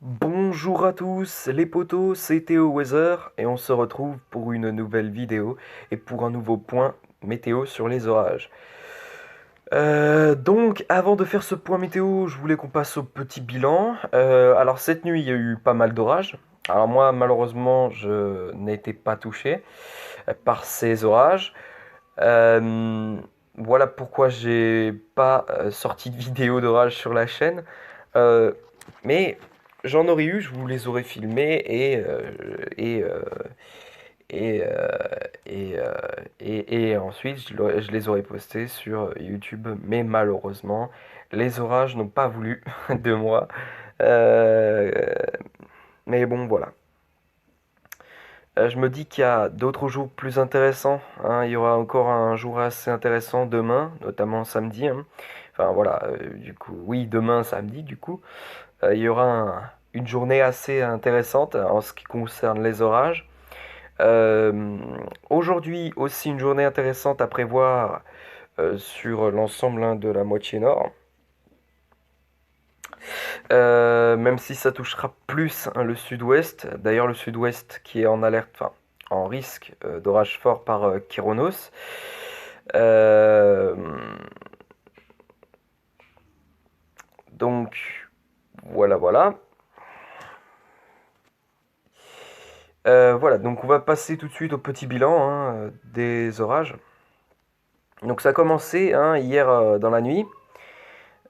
Bonjour à tous les potos, c'est Théo Weather et on se retrouve pour une nouvelle vidéo et pour un nouveau point météo sur les orages. Donc avant de faire ce point météo, je voulais qu'on passe au petit bilan. Alors cette nuit il y a eu pas mal d'orages. Alors moi malheureusement je n'ai été pas touché par ces orages. Euh, voilà pourquoi j'ai pas sorti de vidéo d'orage sur la chaîne. Euh, mais j'en aurais eu, je vous les aurais filmés et, euh, et, euh, et, et ensuite je les aurais postés sur YouTube. Mais malheureusement, les orages n'ont pas voulu de moi. Euh, mais bon, voilà. Je me dis qu'il y a d'autres jours plus intéressants, hein. Il y aura encore un jour assez intéressant demain, notamment samedi, hein. Enfin voilà, du coup, oui, demain samedi, du coup. Il y aura une journée assez intéressante en ce qui concerne les orages. Euh, Aujourd'hui aussi une journée intéressante à prévoir sur l'ensemble, hein, de la moitié nord. Même si ça touchera plus, hein, le sud-ouest. D'ailleurs le sud-ouest qui est en alerte, enfin en risque d'orage fort par Kyronos. Euh, donc voilà, voilà. Voilà, donc on va passer tout de suite au petit bilan, hein, des orages. Donc ça a commencé, hein, hier dans la nuit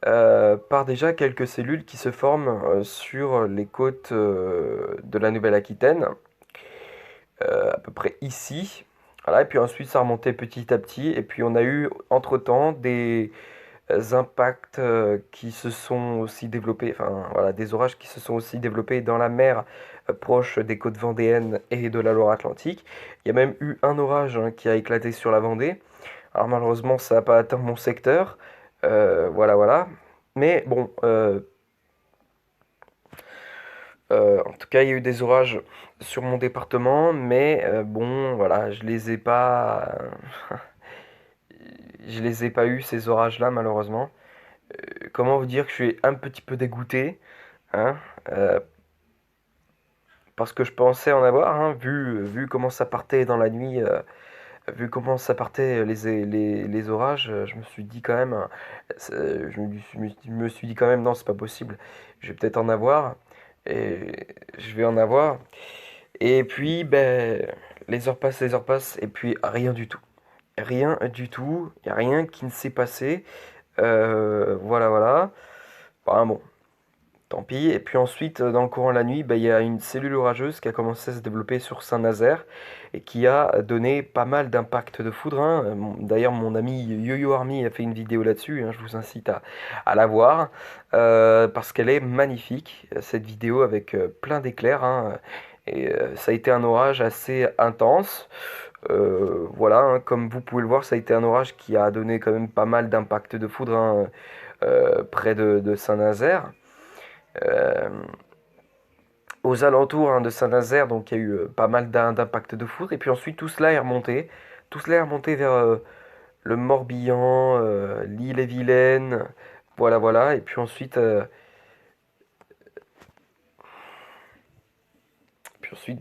par déjà quelques cellules qui se forment sur les côtes de la Nouvelle-Aquitaine, à peu près ici. Voilà, et puis ensuite ça remontait petit à petit, et puis on a eu entre-temps des impacts qui se sont aussi développés, enfin voilà, des orages qui se sont aussi développés dans la mer proche des côtes vendéennes et de la Loire-Atlantique. Il y a même eu un orage, hein, qui a éclaté sur la Vendée. Alors malheureusement, ça n'a pas atteint mon secteur. Voilà, voilà. Mais bon, en tout cas, il y a eu des orages sur mon département, mais bon, voilà, je les ai pas eu ces orages-là, malheureusement. Comment vous dire que je suis un petit peu dégoûté, hein, euh, parce que je pensais en avoir, hein, vu comment ça partait dans la nuit, vu comment ça partait les orages, je me suis dit quand même, je me suis dit quand même, non, c'est pas possible, je vais peut-être en avoir, et je vais en avoir. Et puis, ben, les heures passent, et puis rien du tout. Rien du tout, il n'y a rien qui ne s'est passé. Voilà, voilà. Enfin, bon, tant pis. Et puis ensuite, dans le courant de la nuit, ben, il y a une cellule orageuse qui a commencé à se développer sur Saint-Nazaire et qui a donné pas mal d'impact de foudre, hein. D'ailleurs, mon ami YoYo Army a fait une vidéo là-dessus, hein, je vous incite à la voir, parce qu'elle est magnifique, cette vidéo, avec plein d'éclairs, hein. Et ça a été un orage assez intense. Voilà, hein, comme vous pouvez le voir, ça a été un orage qui a donné quand même pas mal d'impact de foudre, hein, près de Saint-Nazaire. Euh, Aux alentours, hein, de Saint-Nazaire, donc il y a eu pas mal d'impact de foudre. Et puis ensuite, tout cela est remonté. Tout cela est remonté vers le Morbihan, l'Ille-et-Vilaine. Voilà, voilà. Et puis ensuite,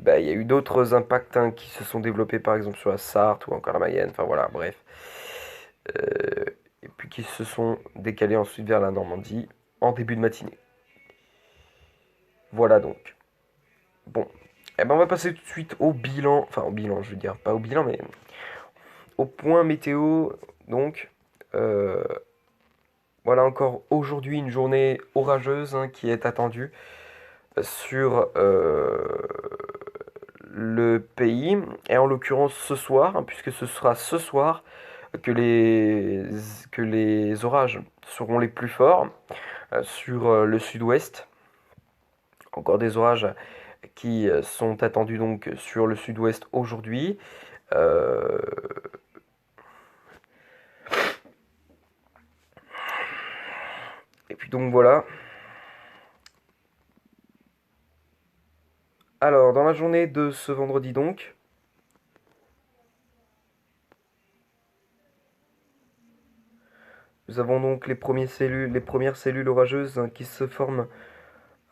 bah, il y a eu d'autres impacts, hein, qui se sont développés, par exemple sur la Sarthe ou encore la Mayenne. Enfin voilà, bref. Euh, et puis qui se sont décalés ensuite vers la Normandie en début de matinée. Voilà donc. Bon. Eh ben on va passer tout de suite au bilan. Enfin au bilan, je veux dire. Pas au bilan, mais au point météo. Donc. Euh, voilà encore aujourd'hui une journée orageuse, hein, qui est attendue sur le pays. Et en l'occurrence ce soir, hein, puisque ce sera ce soir que que les orages seront les plus forts sur le sud-ouest. Encore des orages qui sont attendus donc sur le sud-ouest aujourd'hui. Euh, et puis donc voilà. Alors dans la journée de ce vendredi donc, nous avons donc les premières cellules orageuses, hein, qui se forment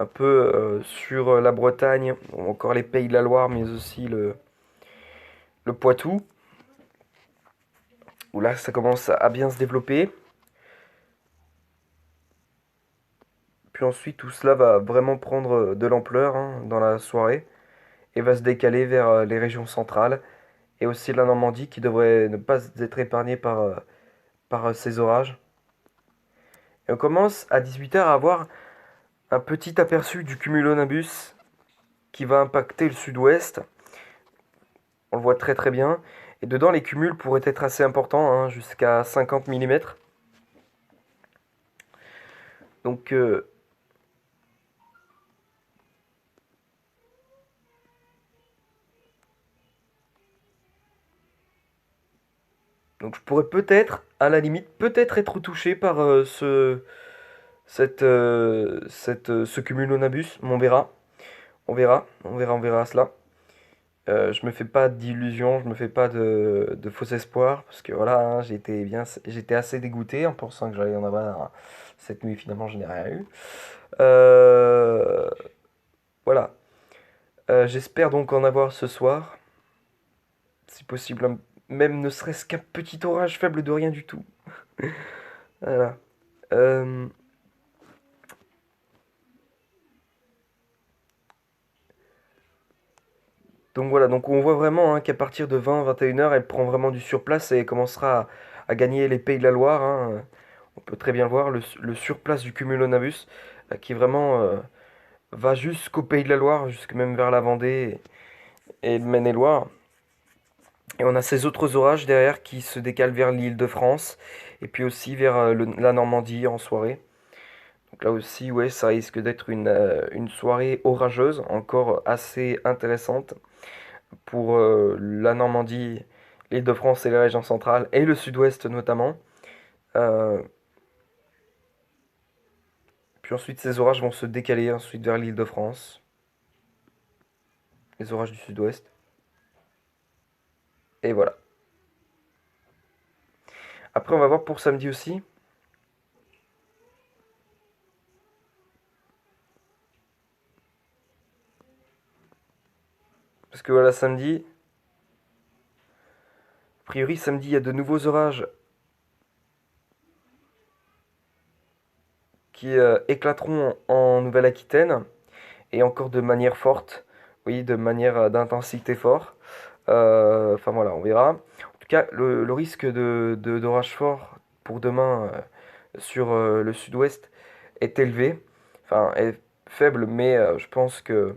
un peu sur la Bretagne, ou encore les Pays de la Loire, mais aussi le Poitou, où là ça commence à bien se développer. Puis ensuite tout cela va vraiment prendre de l'ampleur hein, dans la soirée et va se décaler vers les régions centrales et aussi la Normandie qui devrait ne pas être épargnée par ces orages. Et on commence à 18h à avoir un petit aperçu du cumulonimbus qui va impacter le sud-ouest. On le voit très très bien. Et dedans, les cumuls pourraient être assez importants, hein, jusqu'à 50 mm. Donc, donc je pourrais peut-être, à la limite, peut-être être touché par ce cumulonimbus. Mais on verra. On verra cela. Je me fais pas d'illusions, je me fais pas de faux espoirs, parce que voilà, hein, j'étais assez dégoûté en pensant que j'allais en avoir cette nuit, finalement je n'ai rien eu. Euh, voilà. J'espère donc en avoir ce soir, si possible, même ne serait-ce qu'un petit orage faible de rien du tout. Voilà. Euh, donc voilà, donc on voit vraiment hein, qu'à partir de 20-21 heures, elle prend vraiment du surplace et elle commencera à gagner les Pays de la Loire, hein. On peut très bien le voir, le surplace du cumulonimbus, qui vraiment va jusqu'au Pays de la Loire, jusque même vers la Vendée et le Maine-et-Loire. Et on a ces autres orages derrière qui se décalent vers l'île de France et puis aussi vers la Normandie en soirée. Donc là aussi, ouais, ça risque d'être une soirée orageuse, encore assez intéressante pour la Normandie, l'île de France et les régions centrales et le sud-ouest notamment. Euh, Puis ensuite, ces orages vont se décaler ensuite vers l'île de France, les orages du sud-ouest. Et voilà. Après, on va voir pour samedi aussi. Parce que voilà, samedi, a priori, samedi, il y a de nouveaux orages qui éclateront en Nouvelle-Aquitaine. Et encore de manière forte. Oui, de manière d'intensité forte. Enfin voilà, on verra. En tout cas, le risque d'orage fort pour demain sur le sud-ouest est élevé. Enfin, est faible, mais je pense que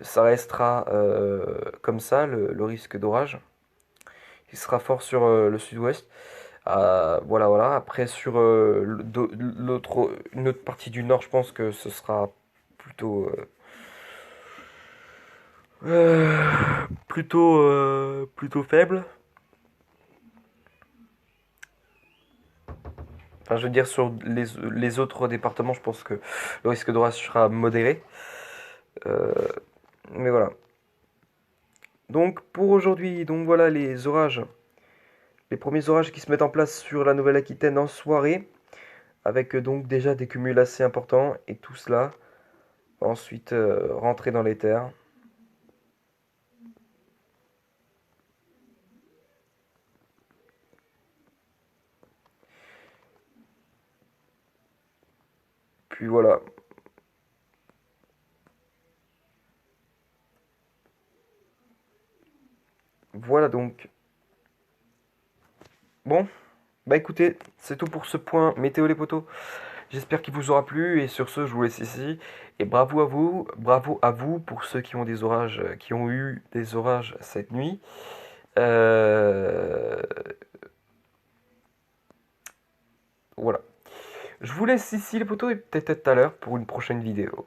ça restera comme ça, le risque d'orage. Il sera fort sur le sud-ouest. Voilà, voilà. Après, sur une autre partie du nord, je pense que ce sera plutôt, plutôt faible. Enfin, je veux dire, sur les autres départements, je pense que le risque d'orage sera modéré. Euh, mais voilà. Donc, pour aujourd'hui, donc voilà les orages. Les premiers orages qui se mettent en place sur la Nouvelle-Aquitaine en soirée, avec donc déjà des cumuls assez importants, et tout cela va ensuite rentrer dans les terres. Puis voilà. Voilà donc. Bon, bah écoutez, c'est tout pour ce point météo les potos. J'espère qu'il vous aura plu et sur ce, je vous laisse ici. Et bravo à vous pour ceux qui ont des orages, qui ont eu des orages cette nuit. Euh, Voilà. Je vous laisse ici les potos et peut-être à tout à l'heure pour une prochaine vidéo.